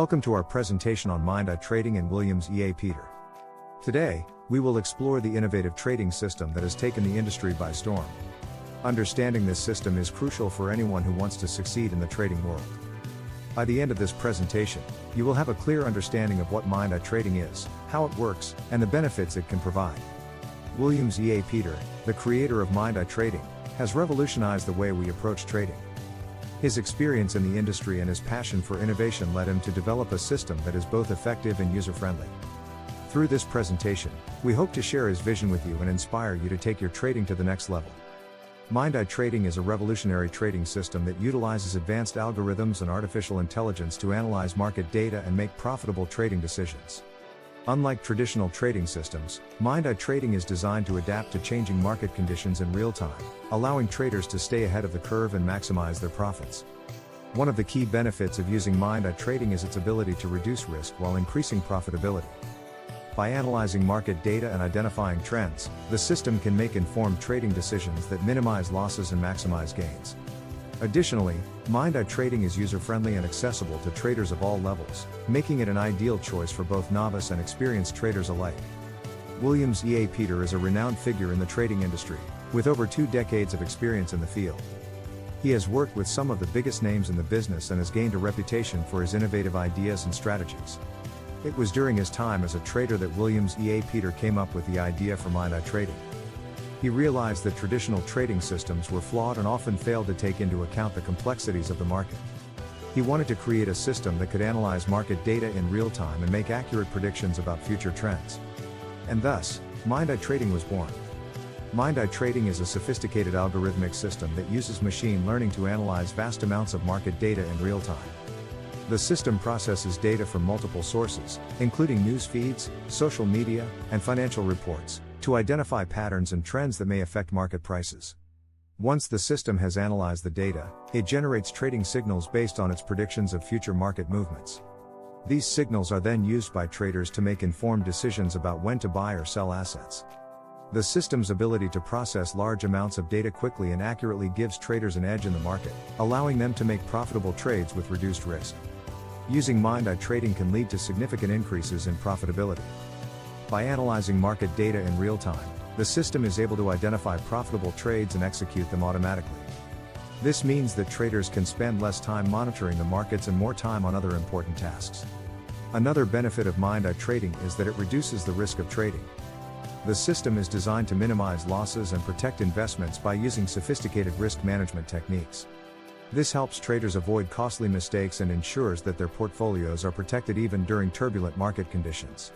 Welcome to our presentation on MindEye Trading and Williams E.A. Peter. Today, we will explore the innovative trading system that has taken the industry by storm. Understanding this system is crucial for anyone who wants to succeed in the trading world. By the end of this presentation, you will have a clear understanding of what MindEye Trading is, how it works, and the benefits it can provide. Williams E.A. Peter, the creator of MindEye Trading, has revolutionized the way we approach trading. His experience in the industry and his passion for innovation led him to develop a system that is both effective and user-friendly. Through this presentation, we hope to share his vision with you and inspire you to take your trading to the next level. MindEye Trading is a revolutionary trading system that utilizes advanced algorithms and artificial intelligence to analyze market data and make profitable trading decisions. Unlike traditional trading systems, MindEye Trading is designed to adapt to changing market conditions in real time, allowing traders to stay ahead of the curve and maximize their profits. One of the key benefits of using MindEye Trading is its ability to reduce risk while increasing profitability. By analyzing market data and identifying trends, the system can make informed trading decisions that minimize losses and maximize gains. Additionally, MindEye Trading is user-friendly and accessible to traders of all levels, making it an ideal choice for both novice and experienced traders alike. Williams E.A. Peter is a renowned figure in the trading industry, with over 2 decades of experience in the field. He has worked with some of the biggest names in the business and has gained a reputation for his innovative ideas and strategies. It was during his time as a trader that Williams E.A. Peter came up with the idea for MindEye Trading. He realized that traditional trading systems were flawed and often failed to take into account the complexities of the market. He wanted to create a system that could analyze market data in real time and make accurate predictions about future trends. And thus, MindEye Trading was born. MindEye Trading is a sophisticated algorithmic system that uses machine learning to analyze vast amounts of market data in real time. The system processes data from multiple sources, including news feeds, social media, and financial reports, to identify patterns and trends that may affect market prices. Once the system has analyzed the data, it generates trading signals based on its predictions of future market movements. These signals are then used by traders to make informed decisions about when to buy or sell assets. The system's ability to process large amounts of data quickly and accurately gives traders an edge in the market, allowing them to make profitable trades with reduced risk. Using MindEye Trading can lead to significant increases in profitability. By analyzing market data in real time, the system is able to identify profitable trades and execute them automatically. This means that traders can spend less time monitoring the markets and more time on other important tasks. Another benefit of MindEye Trading is that it reduces the risk of trading. The system is designed to minimize losses and protect investments by using sophisticated risk management techniques. This helps traders avoid costly mistakes and ensures that their portfolios are protected even during turbulent market conditions.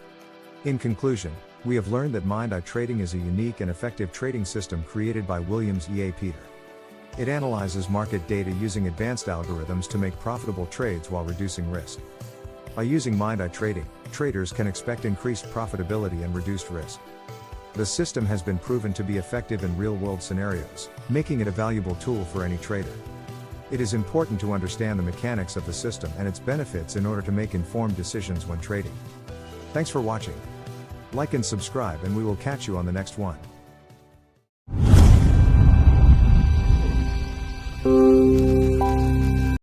In conclusion, we have learned that MindEye Trading is a unique and effective trading system created by Williams E.A. Peter. It analyzes market data using advanced algorithms to make profitable trades while reducing risk. By using MindEye Trading, traders can expect increased profitability and reduced risk. The system has been proven to be effective in real-world scenarios, making it a valuable tool for any trader. It is important to understand the mechanics of the system and its benefits in order to make informed decisions when trading. Thanks for watching. Like and subscribe, and we will catch you on the next one.